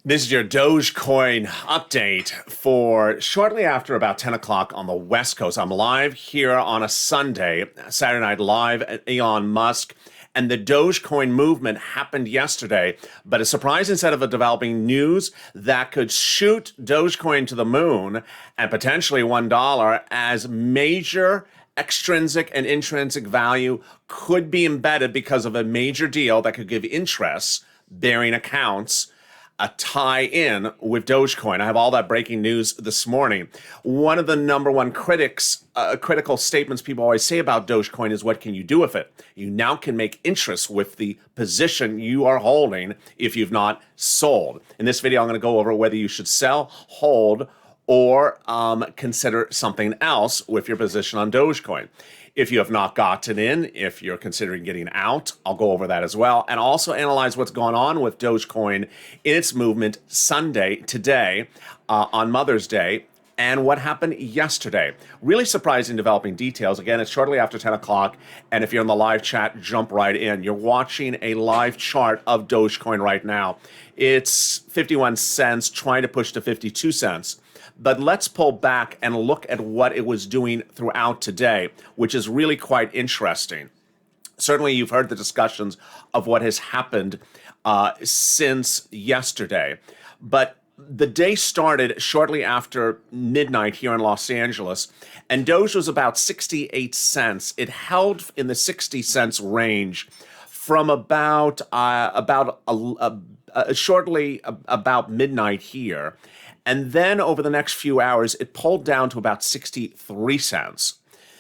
This is your Dogecoin update for shortly after about 10 o'clock on the West Coast. I'm live here on a Sunday, Saturday Night Live at Elon Musk. And the Dogecoin movement happened yesterday, but a surprising set of developing news that could shoot Dogecoin to the moon and potentially $1 as major extrinsic and intrinsic value could be embedded because of a major deal that could give interest bearing accounts a tie-in with Dogecoin. I have all that breaking news this morning. One of the number one critical statements people always say about Dogecoin is, what can you do with it? You now can make interest with the position you are holding if you've not sold. In this video, I'm going to go over whether you should sell, hold, or consider something else with your position on Dogecoin. If you have not gotten in, if you're considering getting out, I'll go over that as well. And also analyze what's going on with Dogecoin in its movement today, on Mother's Day, and what happened yesterday. Really surprising developing details. Again, it's shortly after 10 o'clock, and if you're in the live chat, jump right in. You're watching a live chart of Dogecoin right now. It's 51 cents, trying to push to 52 cents. But let's pull back and look at what it was doing throughout today, which is really quite interesting. Certainly, you've heard the discussions of what has happened since yesterday. But the day started shortly after midnight here in Los Angeles, and Doge was about 68 cents. It held in the 60 cents range from shortly about midnight here. And then over the next few hours, it pulled down to about 63 cents.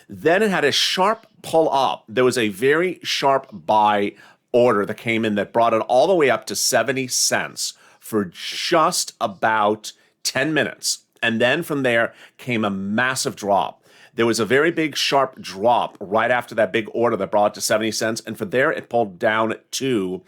Then it had a sharp pull up. There was a very sharp buy order that came in that brought it all the way up to 70 cents for just about 10 minutes. And then from there came a massive drop. There was a very big sharp drop right after that big order that brought it to 70 cents. And from there, it pulled down to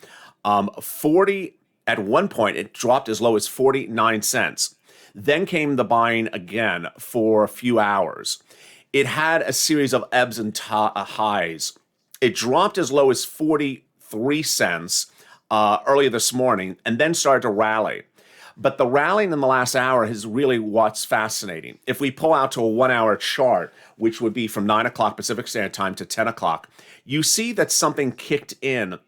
40. At one point, it dropped as low as 49 cents. Then came the buying again for a few hours. It had a series of ebbs and highs. It dropped as low as 43 cents earlier this morning and then started to rally. But the rallying in the last hour is really what's fascinating. If we pull out to a 1 hour chart, which would be from 9 o'clock Pacific Standard Time to 10 o'clock, you see that something kicked in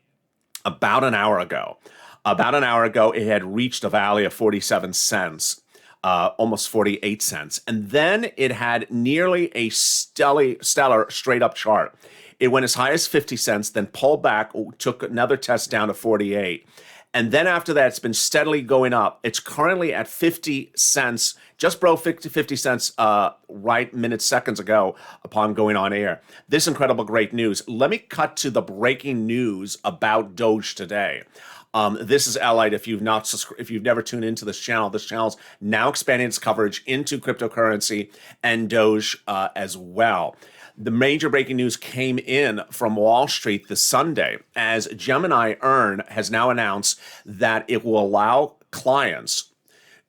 about an hour ago. About an hour ago, it had reached a valley of 47 cents. Almost 48 cents. And then it had nearly a stellar straight up chart. It went as high as 50 cents, then pulled back, took another test down to 48. And then after that, it's been steadily going up. It's currently at 50 cents, just broke 50 cents seconds ago upon going on air. This incredible great news. Let me cut to the breaking news about Doge today. This is LALATE. If you've never tuned into this channel's now expanding its coverage into cryptocurrency and Doge as well. The major breaking news came in from Wall Street this Sunday as Gemini Earn has now announced that it will allow clients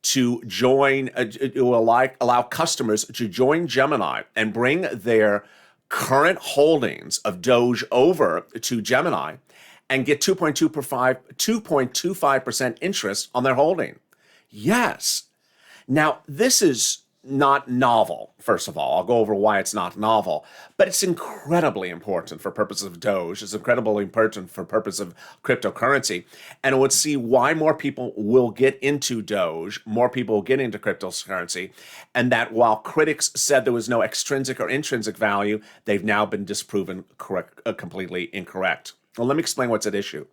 to join, it will allow customers to join Gemini and bring their current holdings of Doge over to Gemini and get 2.25% interest on their holding. Yes. Now, this is not novel, first of all. I'll go over why it's not novel, but it's incredibly important for purposes of Doge. It's incredibly important for purpose of cryptocurrency. And it would see why more people will get into Doge, more people will get into cryptocurrency, and that while critics said there was no extrinsic or intrinsic value, they've now been disproven completely incorrect. Well, let me explain what's at issue.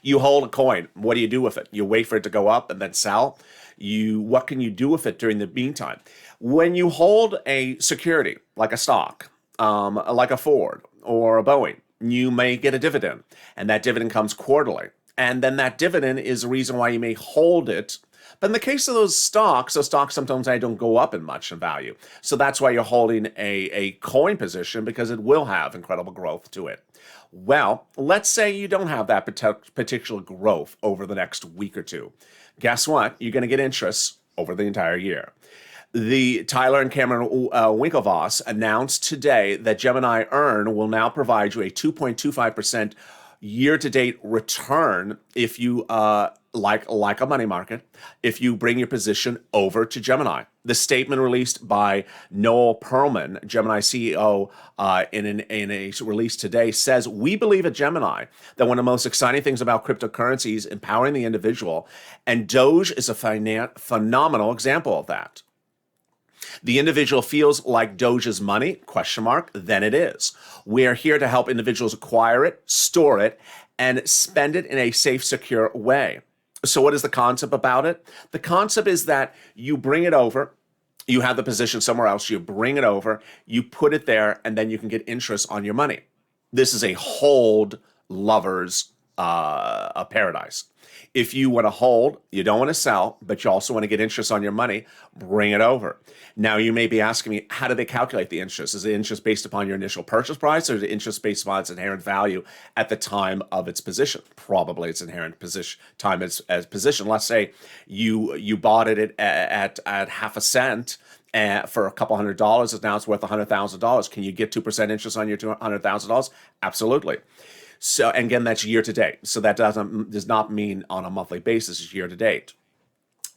You hold a coin. What do you do with it? You wait for it to go up and then sell. What can you do with it during the meantime? When you hold a security, like a stock, like a Ford or a Boeing, you may get a dividend, and that dividend comes quarterly. And then that dividend is the reason why you may hold it. But in the case of those stocks sometimes don't go up in much in value. So that's why you're holding a coin position, because it will have incredible growth to it. Well, let's say you don't have that particular growth over the next week or two. Guess what? You're going to get interest over the entire year. The Tyler and Cameron Winklevoss announced today that Gemini Earn will now provide you a 2.25% year-to-date return if you like a money market, if you bring your position over to Gemini. The statement released by Noel Perlman, Gemini CEO, in a release today says, "We believe at Gemini that one of the most exciting things about cryptocurrency is empowering the individual, and Doge is a phenomenal example of that. The individual feels like Doge's money, ? Then it is. We are here to help individuals acquire it, store it, and spend it in a safe, secure way." So what is the concept about it? The concept is that you bring it over, you have the position somewhere else, you bring it over, you put it there, and then you can get interest on your money. This is a hold lover's a paradise. If you want to hold, you don't want to sell, but you also want to get interest on your money, bring it over. Now, you may be asking me, how do they calculate the interest? Is the interest based upon your initial purchase price, or is the interest based upon its inherent value at the time of its position? Probably its inherent time as position. Let's say you bought it at half a cent for a couple $100, and now it's worth $100,000. Can you get 2% interest on your $100,000? Absolutely. So, and again, that's year to date. So that does not mean on a monthly basis, it's year to date.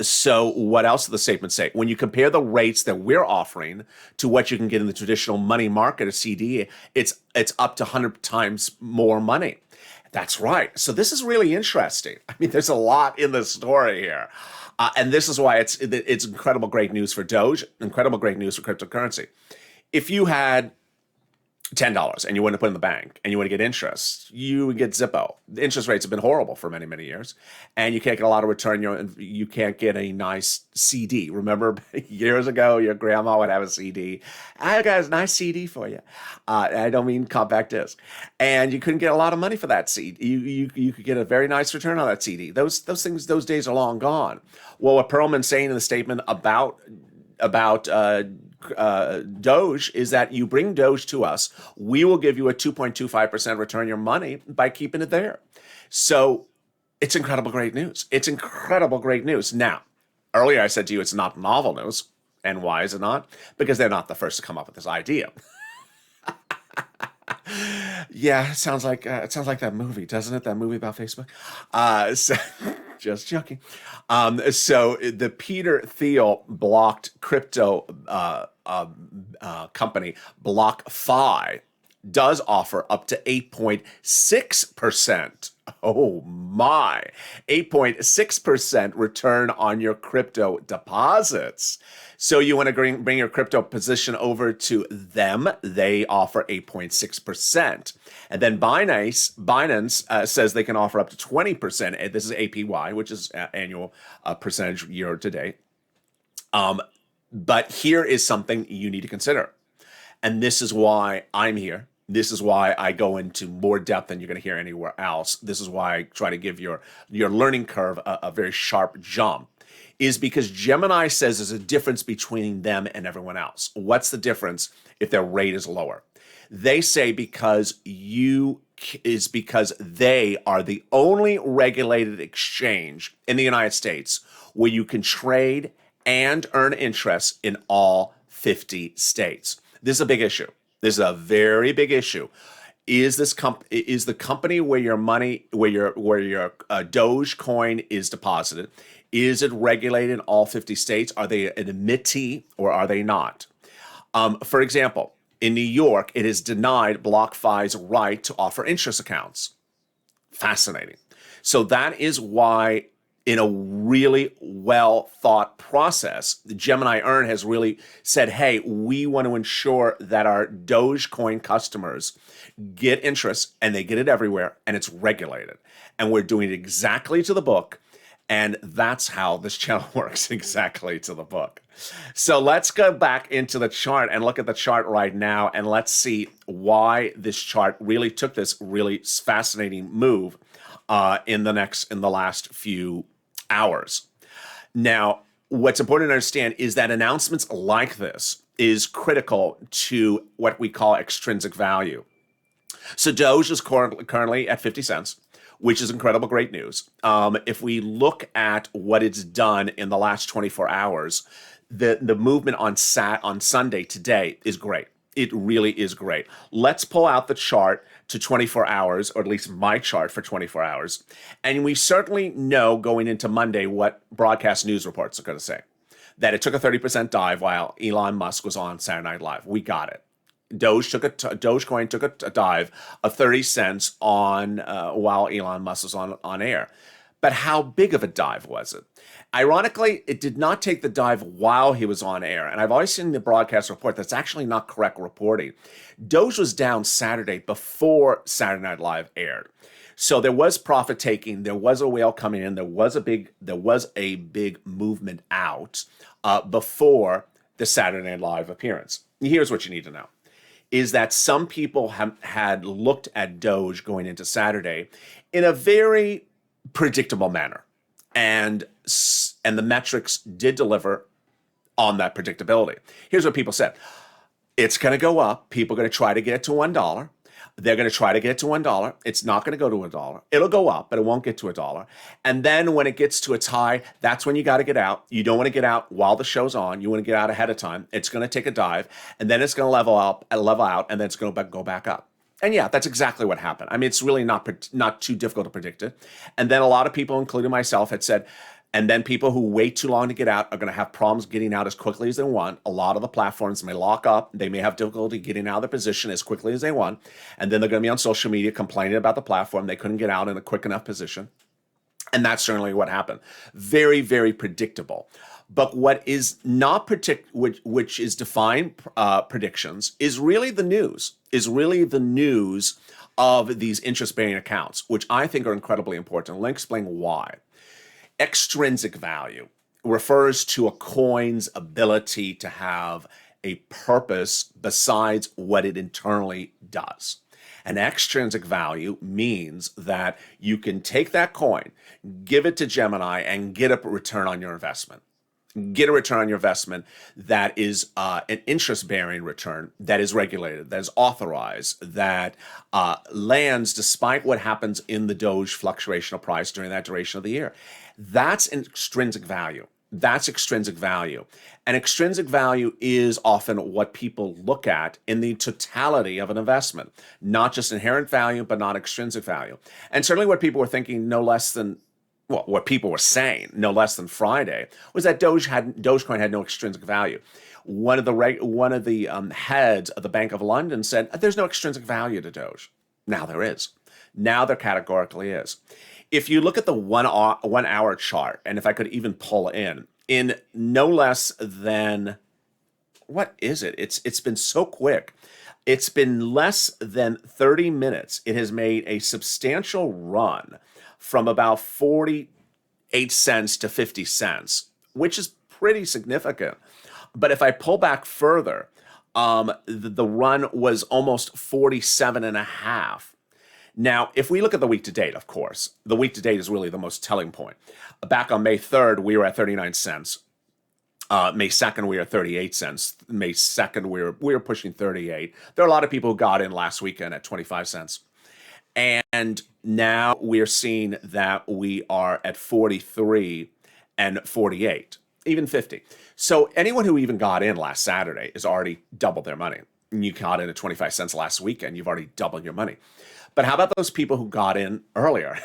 So what else does the statement say? When you compare the rates that we're offering to what you can get in the traditional money market, a CD, it's up to 100 times more money. That's right. So this is really interesting. I mean, there's a lot in the story here. And this is why it's incredible great news for Doge, incredible great news for cryptocurrency. If you had $10 and you want to put in the bank and you want to get interest, you would get Zippo. The interest rates have been horrible for many, many years, and you can't get a lot of return. You can't get a nice CD. Remember years ago, your grandma would have a CD. I got a nice CD for you. I don't mean compact disc. And you couldn't get a lot of money for that CD. You could get a very nice return on that CD. Those days are long gone. Well, what Perlman's saying in the statement about Doge is that you bring Doge to us, we will give you a 2.25% return on your money by keeping it there. So it's incredible great news. It's incredible great news. Now, earlier I said to you it's not novel news. And why is it not? Because they're not the first to come up with this idea. Yeah, it sounds like that movie, doesn't it? That movie about Facebook. Just joking. So the Peter Thiel blocked crypto company BlockFi does offer up to 8.6%. Oh my, 8.6% return on your crypto deposits. So you want to bring your crypto position over to them. They offer 8.6%. And then Binance says they can offer up to 20%. This is APY, which is annual percentage year to date. But here is something you need to consider. And this is why I'm here. This is why I go into more depth than you're going to hear anywhere else. This is why I try to give your learning curve a very sharp jump, is because Gemini says there's a difference between them and everyone else. What's the difference if their rate is lower? They say because they are the only regulated exchange in the United States where you can trade and earn interest in all 50 states. This is a big issue. This is a very big issue. Is the company where your money, where your Dogecoin is deposited, is it regulated in all 50 states? Are they an emittee or are they not? For example, in New York, it is denied BlockFi's right to offer interest accounts. Fascinating. So that is why, in a really well thought process, the Gemini Earn has really said, hey, we want to ensure that our Dogecoin customers get interest, and they get it everywhere, and it's regulated. And we're doing it exactly to the book. And that's how this channel works, exactly to the book. So let's go back into the chart and look at the chart right now, and let's see why this chart really took this really fascinating move in the last few hours. Now, what's important to understand is that announcements like this is critical to what we call extrinsic value. So Doge is currently at 50 cents, which is incredible great news. If we look at what it's done in the last 24 hours, the movement on Sunday today is great. It really is great. Let's pull out the chart to 24 hours, or at least my chart for 24 hours. And we certainly know going into Monday what broadcast news reports are going to say. That it took a 30% dive while Elon Musk was on Saturday Night Live. We got it. Dogecoin took a dive of 30 cents on while Elon Musk was on air. But how big of a dive was it? Ironically, it did not take the dive while he was on air. And I've always seen the broadcast report that's actually not correct reporting. Doge was down Saturday before Saturday Night Live aired. So there was profit taking, there was a whale coming in, there was a big movement out before the Saturday Night Live appearance. Here's what you need to know. Is that some people had looked at Doge going into Saturday in a very predictable manner. And the metrics did deliver on that predictability. Here's what people said. It's going to go up. People are going to try to get it to $1. They're going to try to get it to $1. It's not going to go to $1. It'll go up, but it won't get to $1. And then when it gets to its high, that's when you got to get out. You don't want to get out while the show's on. You want to get out ahead of time. It's going to take a dive, and then it's going to level out, and then it's going to go back up. And yeah, that's exactly what happened. I mean, it's really not too difficult to predict it. And then a lot of people, including myself, had said, and then people who wait too long to get out are going to have problems getting out as quickly as they want. A lot of the platforms may lock up. They may have difficulty getting out of their position as quickly as they want. And then they're going to be on social media complaining about the platform. They couldn't get out in a quick enough position. And that's certainly what happened. Very, very predictable. But what is not which is defying predictions, is really the news of these interest-bearing accounts, which I think are incredibly important. Let me explain why. Extrinsic value refers to a coin's ability to have a purpose besides what it internally does. An extrinsic value means that you can take that coin, give it to Gemini, and get a return on your investment. Get a return on your investment that is an interest-bearing return, that is regulated, that is authorized, that lands despite what happens in the Doge fluctuational price during that duration of the year. That's an extrinsic value. That's extrinsic value. And extrinsic value is often what people look at in the totality of an investment, not just inherent value, but not extrinsic value. And certainly what people were thinking what people were saying, no less than Friday, was that Dogecoin had no extrinsic value. One of the heads of the Bank of London said, there's no extrinsic value to Doge. Now there is. Now there categorically is. If you look at the 1 hour chart, and if I could even pull in no less than, what is it? It's been so quick. It's been less than 30 minutes. It has made a substantial run from about 48 cents to 50 cents, which is pretty significant. But if I pull back further, the run was almost 47 and a half. Now, if we look at the week to date, of course, the week to date is really the most telling point. Back on May 3rd, we were at 39 cents. May 2nd, we were at 38 cents. May 2nd, we were pushing 38. There are a lot of people who got in last weekend at 25 cents. And now we're seeing that we are at 43 and 48, even 50. So anyone who even got in last Saturday has already doubled their money. And you got in at 25 cents last weekend, you've already doubled your money. But how about those people who got in earlier?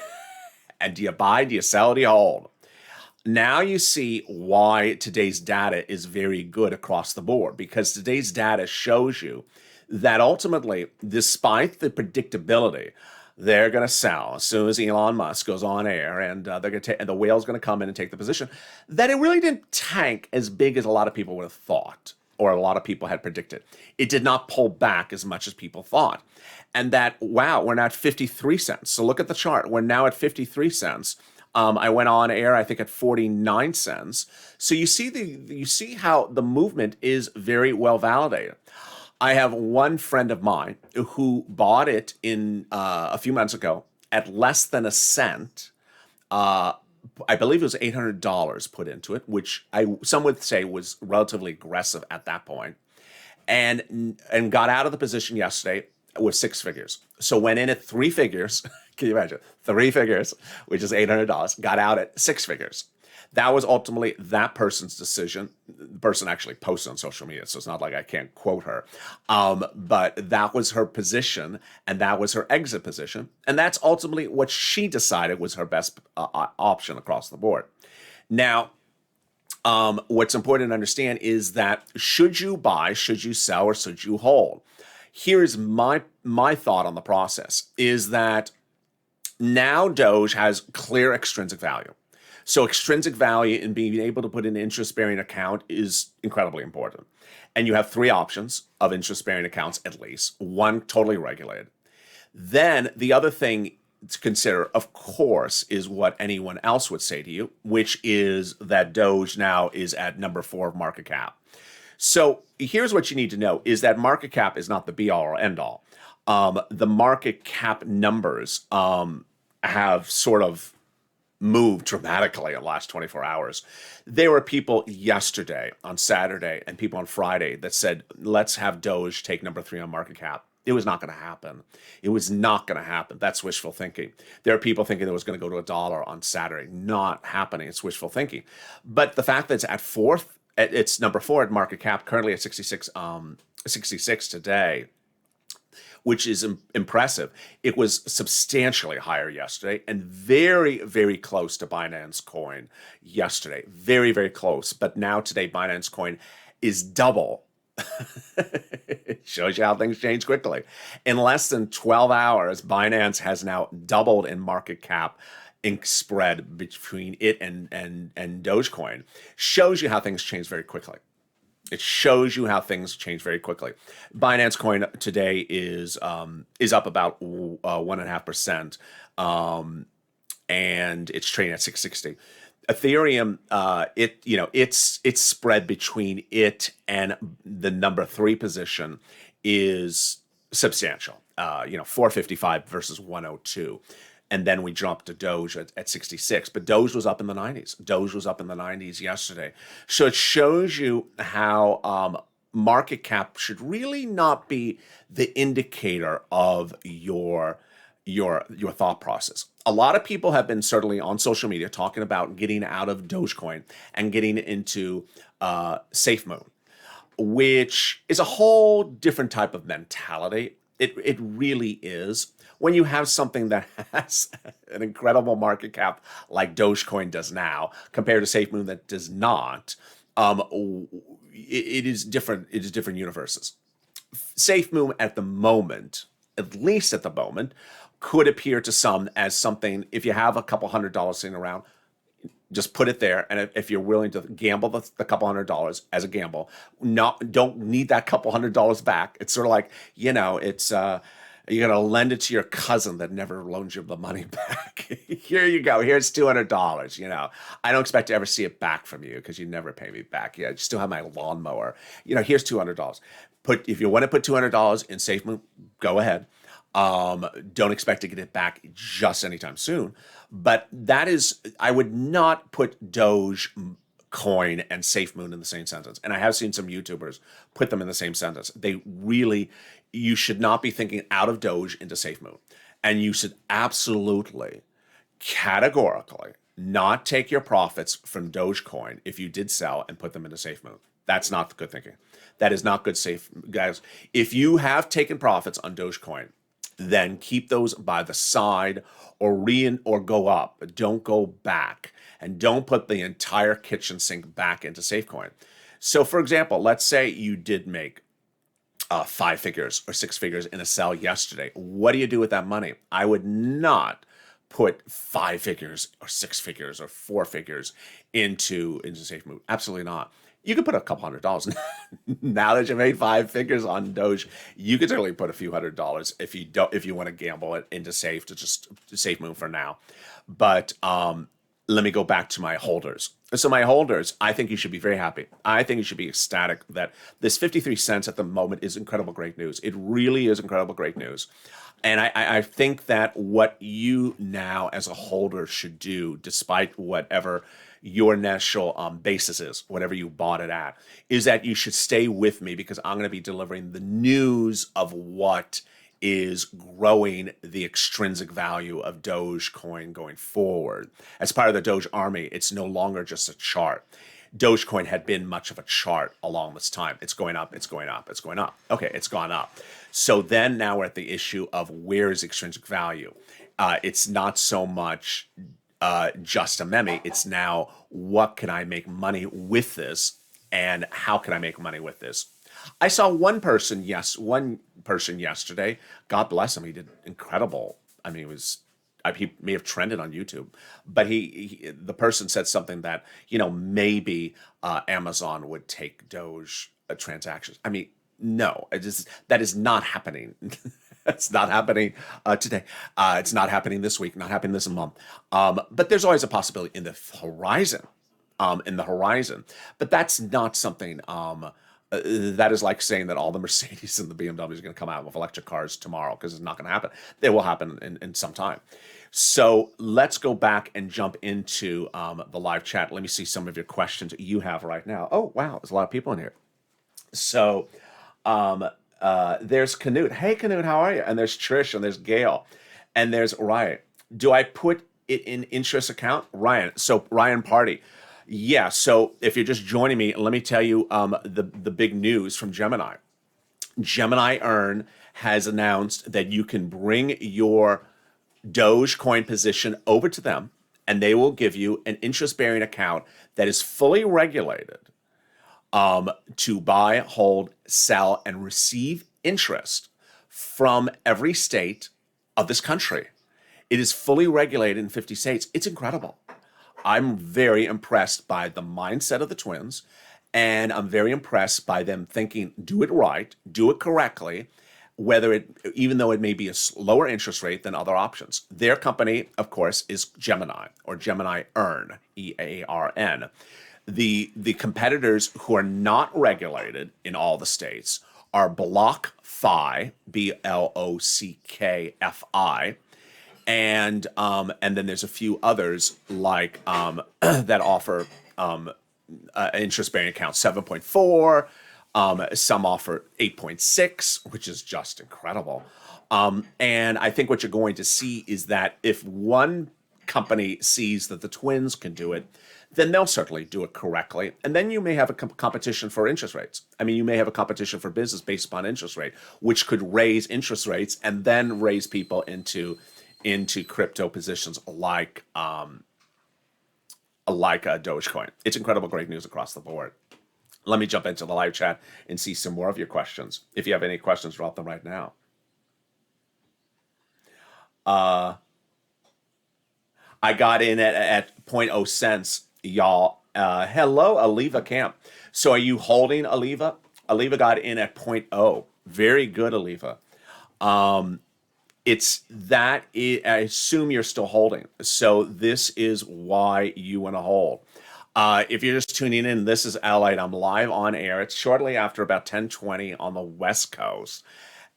And do you buy, do you sell, do you hold? Now you see why today's data is very good across the board, because today's data shows you that ultimately, despite the predictability, they're going to sell as soon as Elon Musk goes on air, and they're going to and the whale's going to come in and take the position. That it really didn't tank as big as a lot of people would have thought, or a lot of people had predicted. It did not pull back as much as people thought, and that we're now at 53 cents. So look at the chart. We're now at 53 cents. I went on air, I think, at 49 cents. So you see how the movement is very well validated. I have one friend of mine who bought it in a few months ago at less than a cent. I believe it was $800 put into it, which some would say was relatively aggressive at that point, and got out of the position yesterday with 6 figures. So went in at 3 figures. Can you imagine? 3 figures, which is $800. Got out at 6 figures. That was ultimately that person's decision. The person actually posted on social media, so it's not like I can't quote her. But that was her position, and that was her exit position. And that's ultimately what she decided was her best option across the board. Now, what's important to understand is that should you buy, should you sell, or should you hold? Here's my thought on the process is that now Doge has clear extrinsic value. So extrinsic value in being able to put in an interest-bearing account is incredibly important. And you have three options of interest-bearing accounts at least, one totally regulated. Then the other thing to consider, of course, is what anyone else would say to you, which is that Doge now is at number 4 of market cap. So here's what you need to know is that market cap is not the be-all or end-all. The market cap numbers have sort of moved dramatically in the last 24 hours. There were people yesterday on Saturday and people on Friday that said, let's have Doge take number 3 on market cap. It was not going to happen. It was not going to happen. That's wishful thinking. There are people thinking it was going to go to $1 on Saturday. Not happening. It's wishful thinking. But the fact that it's at fourth, it's number 4 at market cap, currently at 66 today, which is impressive. It was substantially higher yesterday and very, very close to Binance Coin yesterday. Very, very close. But now today, Binance Coin is double. It shows you how things change quickly. In less than 12 hours, Binance has now doubled in market cap ink spread between it and Dogecoin. Shows you how things change very quickly. It shows you how things change very quickly. Binance Coin today is up about 1.5%, and it's trading at 660. Ethereum, its spread between it and the number 3 position is substantial. 455 versus 102. And then we dropped to Doge at 66. But Doge was up in the 90s. Doge was up in the 90s yesterday. So it shows you how market cap should really not be the indicator of your thought process. A lot of people have been certainly on social media talking about getting out of Dogecoin and getting into SafeMoon, which is a whole different type of mentality. It really is. When you have something that has an incredible market cap like Dogecoin does now, compared to SafeMoon that does not, it is different. It is different universes. SafeMoon at the moment, at least at the moment, could appear to some as something. If you have a couple $100 sitting around, just put it there, and if you're willing to gamble the couple $100 as a gamble, don't need that couple $100 back. It's sort of like it's. You're going to lend it to your cousin that never loans you the money back. Here you go. Here's $200. I don't expect to ever see it back from you because you never pay me back. Yeah, I still have my lawnmower. Here's $200. If you want to put $200 in SafeMoon, go ahead. Don't expect to get it back just anytime soon. But I would not put Doge Coin and SafeMoon in the same sentence. And I have seen some YouTubers put them in the same sentence. You should not be thinking out of Doge into SafeMoon. And you should absolutely, categorically, not take your profits from Dogecoin if you did sell and put them into SafeMoon. That's not good thinking. That is not good guys. If you have taken profits on Dogecoin, then keep those by the side or go up. But don't go back. And don't put the entire kitchen sink back into SafeCoin. So, for example, let's say you did make 5 figures or 6 figures in a sell yesterday. What do you do with that money? I would not put 5 figures or 6 figures or 4 figures into SafeMoon. Absolutely not. You could put a couple $100. Now that you made 5 figures on Doge, you could certainly put a few $100 if you want to gamble it into SafeMoon for now. But let me go back to my holders. So my holders, I think you should be very happy. I think you should be ecstatic that this 53 cents at the moment is incredible great news. It really is incredible great news. And I think that what you now as a holder should do, despite whatever your initial basis is, whatever you bought it at, is that you should stay with me because I'm going to be delivering the news of what is growing the extrinsic value of Dogecoin going forward. As part of the Doge army, it's no longer just a chart. Dogecoin had been much of a chart along this time. It's going up, it's going up, it's going up. Okay, it's gone up. So then now we're at the issue of where is extrinsic value. It's not so much just a meme. It's now, what can I make money with this, and how can I make money with this? I saw one person yesterday. God bless him. He did incredible. I mean, he may have trended on YouTube, but the person said something that, maybe Amazon would take Doge transactions. I mean, no, that is not happening. It's not happening today. It's not happening this week. Not happening this month. But there's always a possibility in the horizon. But that's not something. That is like saying that all the Mercedes and the BMWs are going to come out with electric cars tomorrow, because it's not going to happen. It will happen in some time. So let's go back and jump into the live chat. Let me see some of your questions you have right now. Oh, wow. There's a lot of people in here. So there's Canute. Hey, Canute, how are you? And there's Trish, and there's Gail, and there's Ryan. Do I put it in interest account? Ryan Party. Yeah, so if you're just joining me, let me tell you the big news from Gemini. Gemini Earn has announced that you can bring your Dogecoin position over to them, and they will give you an interest-bearing account that is fully regulated to buy, hold, sell, and receive interest from every state of this country. It is fully regulated in 50 states. It's incredible. I'm very impressed by the mindset of the twins, and I'm very impressed by them thinking, do it right, do it correctly, even though it may be a lower interest rate than other options. Their company, of course, is Gemini, or Gemini Earn, EARN. The competitors who are not regulated in all the states are BlockFi, BLOCKFI, and then there's a few others like that offer interest-bearing accounts, 7.4. Some offer 8.6, which is just incredible. And I think what you're going to see is that if one company sees that the twins can do it, then they'll certainly do it correctly. And then you may have a competition for interest rates. I mean, you may have a competition for business based upon interest rate, which could raise interest rates and then raise people into crypto positions like Dogecoin. It's incredible, great news across the board. Let me jump into the live chat and see some more of your questions. If you have any questions, drop them right now. I got in at 0.0 cents, y'all. Hello, Aliva Camp. So are you holding Aliva? Aliva got in at 0.0. Very good, Aliva. I assume you're still holding. So this is why you want to hold. If you're just tuning in, this is LALATE. I'm live on air. It's shortly after about 10:20 on the West Coast.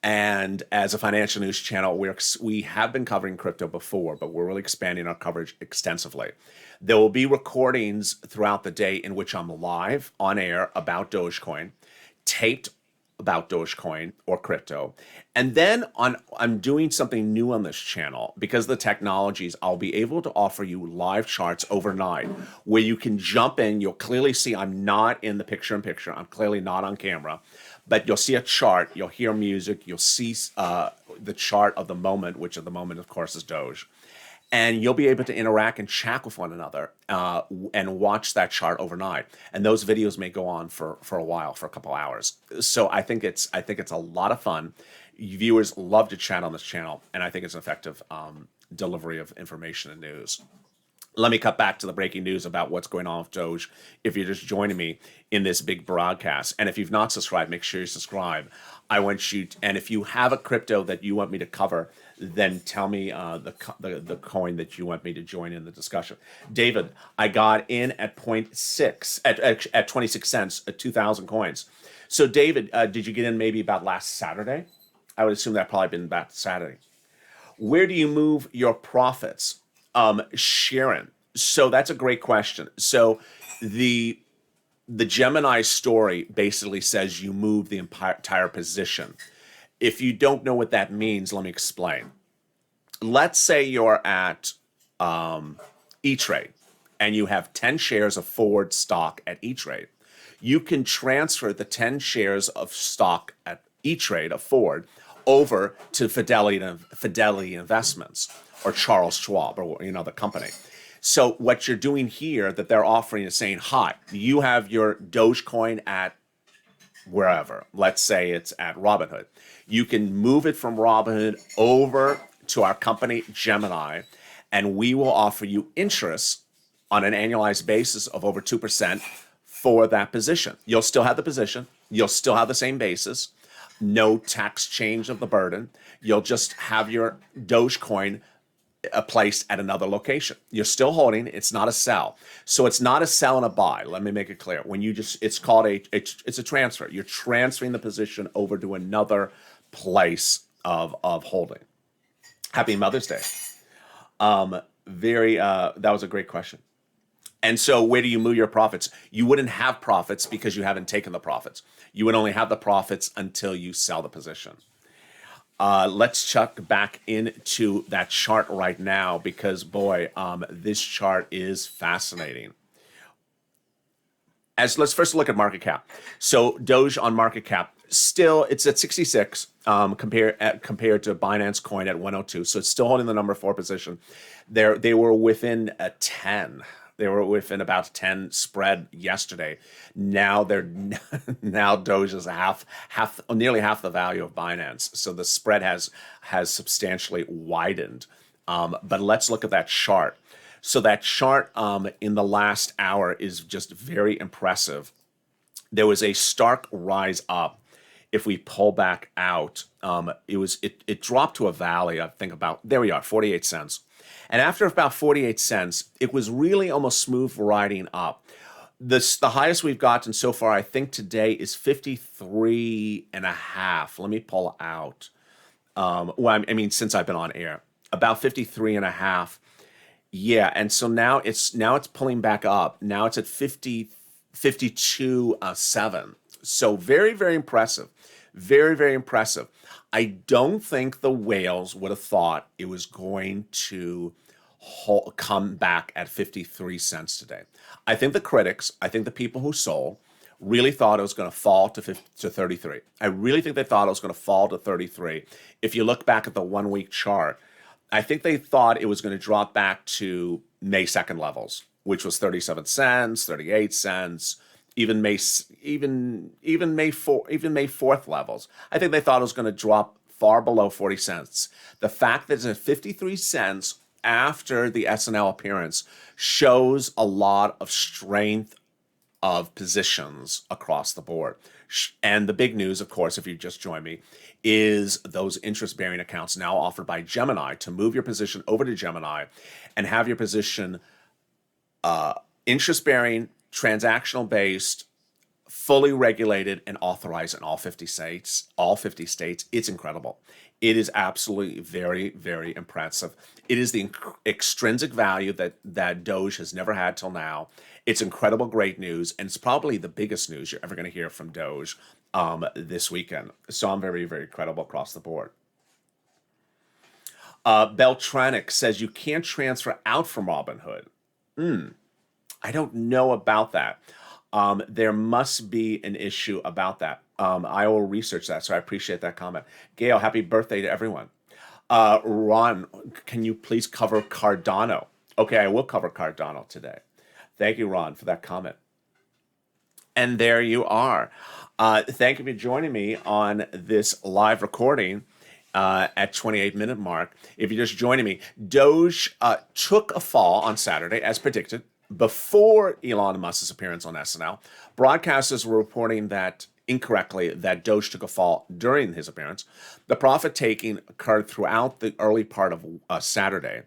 And as a financial news channel, we have been covering crypto before, but we're really expanding our coverage extensively. There will be recordings throughout the day in which I'm live on air about Dogecoin, taped about Dogecoin or crypto. And then I'm doing something new on this channel because of the technologies. I'll be able to offer you live charts overnight where you can jump in. You'll clearly see I'm not in the picture-in-picture. I'm clearly not on camera. But you'll see a chart, you'll hear music, you'll see the chart of the moment, which at the moment, of course, is Doge. And you'll be able to interact and chat with one another and watch that chart overnight. And those videos may go on for a while, for a couple hours. So I think it's a lot of fun. Viewers love to chat on this channel, and I think it's an effective delivery of information and news. Let me cut back to the breaking news about what's going on with Doge if you're just joining me in this big broadcast. And if you've not subscribed, make sure you subscribe. And if you have a crypto that you want me to cover, then tell me the coin that you want me to join in the discussion. David, I got in at 0.6, at 26 cents, at 2,000 coins. So David, did you get in maybe about last Saturday? I would assume that probably been back Saturday. Where do you move your profits? Sharon, so that's a great question. So the Gemini story basically says you move the entire position. If you don't know what that means, let me explain. Let's say you're at E-Trade and you have 10 shares of Ford stock at E-Trade. You can transfer the 10 shares of stock at E-Trade of Ford over to Fidelity Investments or Charles Schwab or the company. So what you're doing here that they're offering is saying, hi, you have your Dogecoin at wherever. Let's say it's at Robinhood. You can move it from Robinhood over to our company, Gemini, and we will offer you interest on an annualized basis of over 2% for that position. You'll still have the position. You'll still have the same basis. No tax change of the burden. You'll just have your Dogecoin placed at another location. You're still holding. It's not a sell. So it's not a sell and a buy. Let me make it clear. When you it's called it's a transfer. You're transferring the position over to another place of holding. Happy Mother's Day. That was a great question. And so where do you move your profits? You wouldn't have profits because you haven't taken the profits. You would only have the profits until you sell the position. Let's check back into that chart right now because, boy, this chart is fascinating. Let's first look at market cap. So Doge on market cap, still it's at 66 compared to Binance Coin at 102. So it's still holding the number 4 position. They were within a 10. They were within about 10 spread yesterday. Now Doge is nearly half the value of Binance. So the spread has substantially widened. But let's look at that chart. So that chart in the last hour is just very impressive. There was a stark rise up. If we pull back out, it dropped to a valley. I think there we are, 48 cents. And after about 48 cents, it was really almost smooth riding up. The highest we've gotten so far, I think today, is 53 and a half. Let me pull out. Since I've been on air, about 53 and a half. Yeah, and so now it's pulling back up. Now it's at 52.7. So very, very impressive. Very, very impressive. I don't think the whales would have thought it was going to come back at 53 cents today. I think the critics, I think the people who sold, really thought it was going to fall to 33. I really think they thought it was going to fall to 33. If you look back at the 1 week chart, I think they thought it was going to drop back to May 2nd levels, which was 37 cents, 38 cents. Even May 4th levels. I think they thought it was going to drop far below 40 cents. The fact that it's at 53 cents after the SNL appearance shows a lot of strength of positions across the board. And the big news, of course, if you just joined me, is those interest-bearing accounts now offered by Gemini to move your position over to Gemini and have your position interest-bearing, transactional based, fully regulated and authorized in all 50 states. It's incredible. It is absolutely very, very impressive. It is the extrinsic value that Doge has never had till now. It's incredible, great news, and it's probably the biggest news you're ever going to hear from Doge this weekend. So I'm very, very credible across the board. Beltranic says you can't transfer out from Robinhood. I don't know about that. There must be an issue about that. I will research that, so I appreciate that comment. Gail, happy birthday to everyone. Ron, can you please cover Cardano? Okay, I will cover Cardano today. Thank you, Ron, for that comment. And there you are. Thank you for joining me on this live recording at 28-minute mark. If you're just joining me, Doge took a fall on Saturday, as predicted. Before Elon Musk's appearance on SNL, broadcasters were reporting that incorrectly that Doge took a fall during his appearance. The profit taking occurred throughout the early part of Saturday.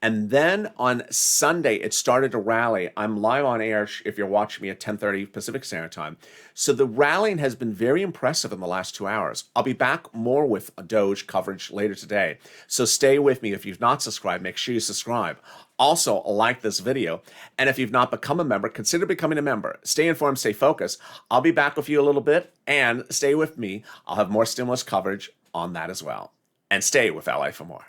And then on Sunday, it started to rally. I'm live on air if you're watching me at 10:30 Pacific Standard Time. So the rallying has been very impressive in the last 2 hours. I'll be back more with Doge coverage later today. So stay with me. If you've not subscribed, make sure you subscribe. Also, like this video. And if you've not become a member, consider becoming a member. Stay informed, stay focused. I'll be back with you a little bit, and stay with me. I'll have more stimulus coverage on that as well. And stay with LA for more.